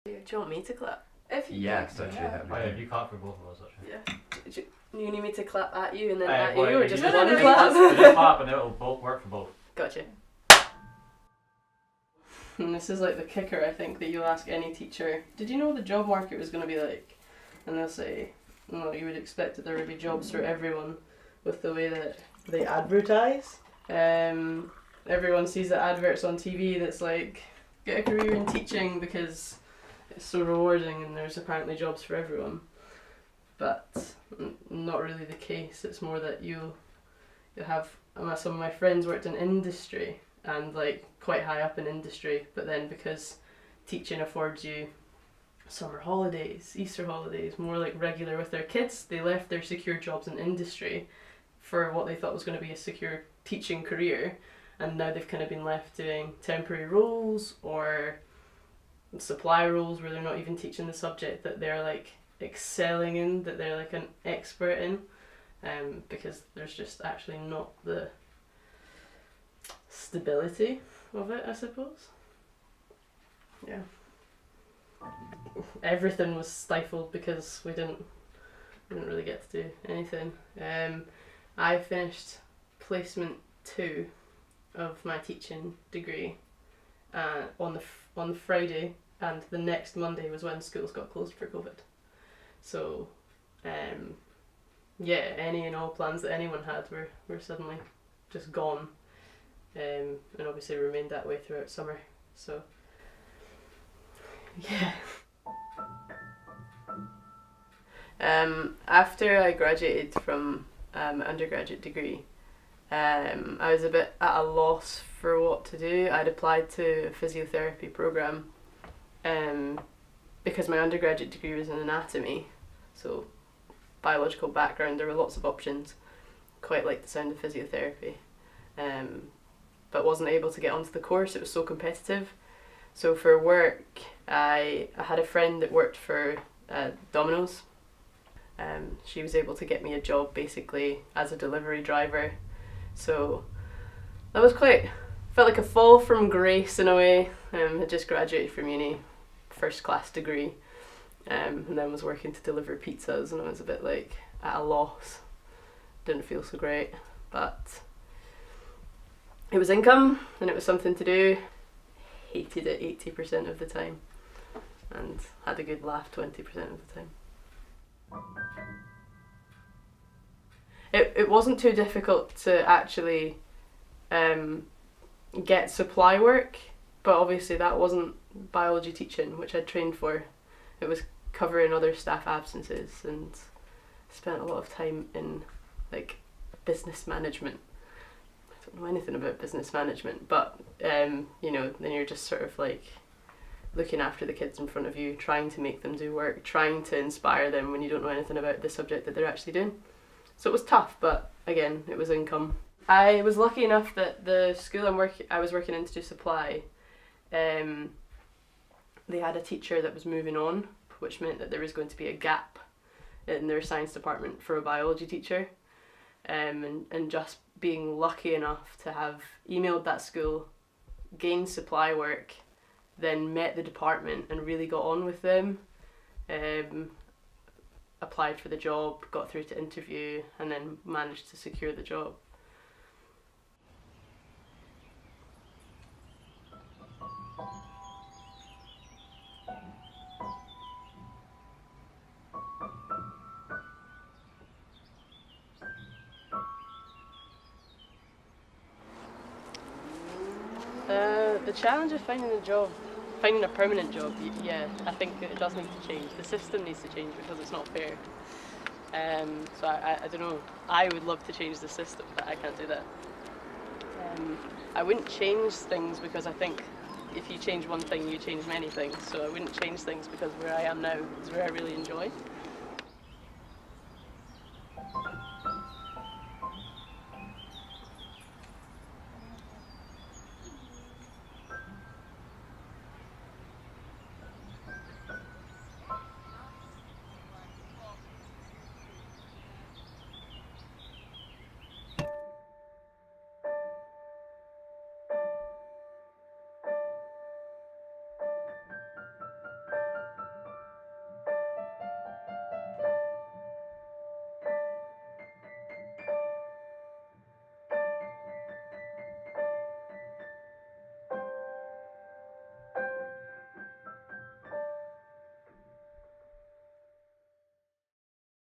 Do you want me to clap? If you Yeah, actually, that'd be Oh yeah, good. you clap for both of us actually. Yeah. You need me to clap at you and then Hey, at well, you, or you just just- one you clap? just clap and it'll both work for both. Gotcha. And this is like the kicker, I think, that you'll ask any teacher, did you know the job market was going to be like? And they'll say, no, you would expect that there would be jobs for everyone with the way that they advertise. Everyone sees the adverts on TV that's like, get a career in teaching because it's so rewarding and there's apparently jobs for everyone. But not really the case. It's more that you'll have, some of my friends worked in industry and like quite high up in industry, but then because teaching affords you summer holidays, Easter holidays, more like regular with their kids, they left their secure jobs in industry for what they thought was going to be a secure teaching career, and now they've kind of been left doing temporary roles or supply roles where they're not even teaching the subject that they're like excelling in, that they're like an expert in, because there's just actually not the stability of it, I suppose. Yeah. Everything was stifled because we didn't really get to do anything. I finished placement 2 of my teaching degree on the Friday, and the next Monday was when schools got closed for COVID. So, yeah, any and all plans that anyone had were suddenly just gone, and obviously remained that way throughout summer. So, yeah. After I graduated from my undergraduate degree, I was a bit at a loss for what to do. I'd applied to a physiotherapy programme because my undergraduate degree was in anatomy, so biological background, there were lots of options. Quite liked the sound of physiotherapy, but wasn't able to get onto the course, it was so competitive. So for work, I had a friend that worked for Domino's. She was able to get me a job basically as a delivery driver. So that was felt like a fall from grace in a way. Had just graduated from uni, first class degree, and then was working to deliver pizzas, and I was a bit like at a loss. Didn't feel so great, but it was income and it was something to do. Hated it 80% of the time and had a good laugh 20% of the time. It wasn't too difficult to actually get supply work, but obviously that wasn't biology teaching, which I'd trained for. It was covering other staff absences, and spent a lot of time in like business management. I don't know anything about business management, but then you're just sort of like looking after the kids in front of you, trying to make them do work, trying to inspire them when you don't know anything about the subject that they're actually doing. So it was tough, but again, it was income. I was lucky enough that the school I was working in to do supply, they had a teacher that was moving on, which meant that there was going to be a gap in their science department for a biology teacher. And just being lucky enough to have emailed that school, gained supply work, then met the department and really got on with them, applied for the job, got through to interview, and then managed to secure the job. The challenge of finding a permanent job, yeah, I think it does need to change. The system needs to change because it's not fair. So I don't know, I would love to change the system, but I can't do that. I wouldn't change things because I think if you change one thing, you change many things. So I wouldn't change things because where I am now is where I really enjoy.